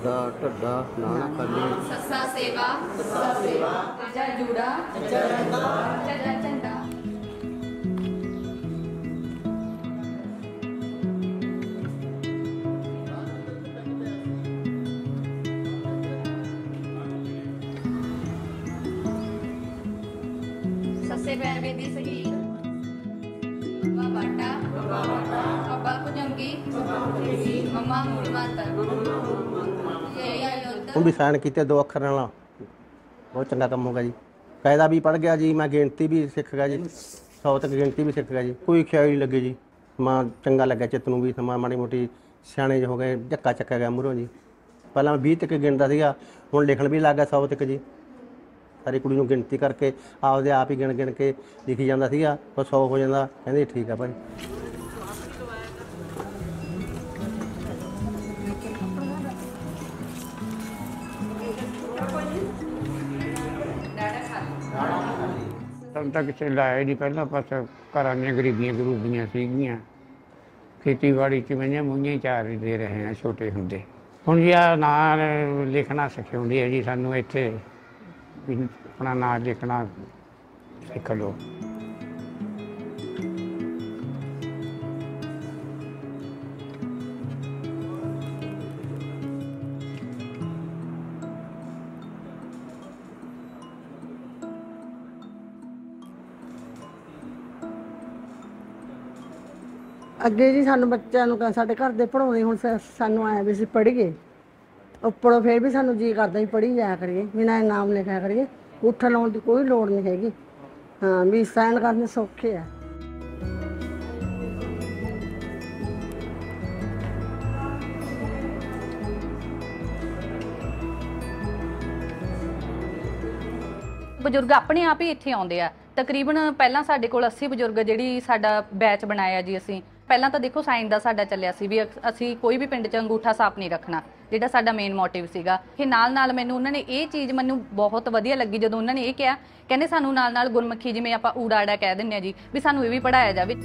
दा ढड्डा नाना खाली सस्सा सेवा जा जूड़ा जा झंडा। सस्से पैर बेदी सही बाटा अब्बा भुजंगी मम्मा मूल माता ਹੁਣ ਵੀ ਸਾਈਨ ਕੀਤੇ 2 ਅੱਖਰ ਨਾਲ ਬਹੁਤ ਚੰਗਾ ਕੰਮ ਹੋ ਗਿਆ ਜੀ। ਕਾਇਦਾ ਵੀ ਪੜ੍ਹ ਗਿਆ ਜੀ, ਮੈਂ ਗਿਣਤੀ ਵੀ ਸਿੱਖ ਗਿਆ ਜੀ, 100 ਤੱਕ ਗਿਣਤੀ ਵੀ ਸਿੱਖ ਗਿਆ ਜੀ। ਕੋਈ ਖਿਆਲ ਨਹੀਂ ਲੱਗੇ ਜੀ, ਸਮਾਂ ਚੰਗਾ ਲੱਗਿਆ ਚਿੱਤ ਨੂੰ ਵੀ। ਸਮਾਂ ਮਾੜੀ ਮੋਟੀ ਸਿਆਣੇ ਜਿਹੇ ਹੋ ਗਏ, ਝੱਕਾ ਚੱਕਿਆ ਗਿਆ ਮੂਹਰੋਂ ਜੀ। ਪਹਿਲਾਂ ਮੈਂ 20 ਤੱਕ ਗਿਣਦਾ ਸੀਗਾ, ਹੁਣ ਲਿਖਣ ਵੀ ਲੱਗ ਗਿਆ 100 ਤੱਕ ਜੀ। ਸਾਰੀ ਕੁੜੀ ਨੂੰ ਗਿਣਤੀ ਕਰਕੇ ਆਪਦੇ ਆਪ ਹੀ ਗਿਣ ਗਿਣ ਕੇ ਲਿਖੀ ਜਾਂਦਾ ਸੀਗਾ, ਉਹ 100 ਹੋ ਜਾਂਦਾ। ਕਹਿੰਦੇ ਠੀਕ ਆ ਭਾਈ। ਸਾਨੂੰ ਤਾਂ ਕਿਸੇ ਲਾਇਆ ਨਹੀਂ ਪਹਿਲਾਂ, ਬਸ ਘਰਾਂ ਦੀਆਂ ਗਰੀਬੀਆਂ ਸੀਗੀਆਂ। ਖੇਤੀਬਾੜੀ 'ਚ ਮਈਆਂ ਚਾਰ ਦੇ ਰਹੇ ਹਾਂ ਛੋਟੇ ਹੁੰਦੇ। ਹੁਣ ਜੀ ਆ ਨਾਂ ਲਿਖਣਾ ਸਿਖਾਉਂਦੇ ਆ ਜੀ ਸਾਨੂੰ ਇੱਥੇ, ਵੀ ਆਪਣਾ ਨਾਂ ਲਿਖਣਾ ਸਿੱਖ ਲਓ। ਅੱਗੇ ਜੀ ਸਾਨੂੰ ਬੱਚਿਆਂ ਨੂੰ ਸਾਡੇ ਘਰ ਦੇ ਪੜ੍ਹਾਉਂਦੇ, ਹੁਣ ਸਾਨੂੰ ਆਇਆ ਵੀ ਅਸੀਂ ਪੜ੍ਹੀਏ। ਉੱਪਰੋਂ ਫਿਰ ਵੀ ਸਾਨੂੰ ਜੀ ਕਰਦਾ ਵੀ ਪੜ੍ਹੀ ਜਾਇਆ ਕਰੀਏ, ਬਿਨਾਂ ਨਾਮ ਲਿਖਿਆ ਕਰੀਏ। ਉੱਠਣ ਲਾਉਣ ਦੀ ਕੋਈ ਲੋੜ ਨਹੀਂ ਹੈਗੀ। ਹਾਂ ਵੀ ਸਾਈਨ ਕਰਨੇ ਸੌਖੇ ਆ। ਬਜ਼ੁਰਗ ਆਪਣੇ ਆਪ ਹੀ ਇੱਥੇ ਆਉਂਦੇ ਆ। ਤਕਰੀਬਨ ਪਹਿਲਾਂ ਸਾਡੇ ਕੋਲ 80 ਬਜ਼ੁਰਗ ਜਿਹੜੀ ਸਾਡਾ ਬੈਚ ਬਣਾਇਆ ਜੀ ਅਸੀਂ। ਪਹਿਲਾਂ ਤਾਂ ਦੇਖੋ ਸਾਈਨ ਦਾ ਸਾਡਾ ਚੱਲਿਆ ਸੀ ਵੀ ਅਸੀਂ ਕੋਈ ਵੀ ਪਿੰਡ 'ਚ ਅੰਗੂਠਾ ਸਾਫ਼ ਨਹੀਂ ਰੱਖਣਾ, ਜਿਹੜਾ ਸਾਡਾ ਮੇਨ ਮੋਟਿਵ ਸੀਗਾ। ਫਿਰ ਨਾਲ ਮੈਨੂੰ ਉਹਨਾਂ ਨੇ ਇਹ ਚੀਜ਼ ਮੈਨੂੰ ਬਹੁਤ ਵਧੀਆ ਲੱਗੀ ਜਦੋਂ ਉਹਨਾਂ ਨੇ ਇਹ ਕਿਹਾ, ਕਹਿੰਦੇ ਸਾਨੂੰ ਨਾਲ ਗੁਰਮੁਖੀ ਜਿਵੇਂ ਆਪਾਂ ਊੜਾ ਆੜਾ ਕਹਿ ਦਿੰਦੇ ਆ ਜੀ, ਵੀ ਸਾਨੂੰ ਇਹ ਵੀ ਪੜ੍ਹਾਇਆ ਜਾਵੇ।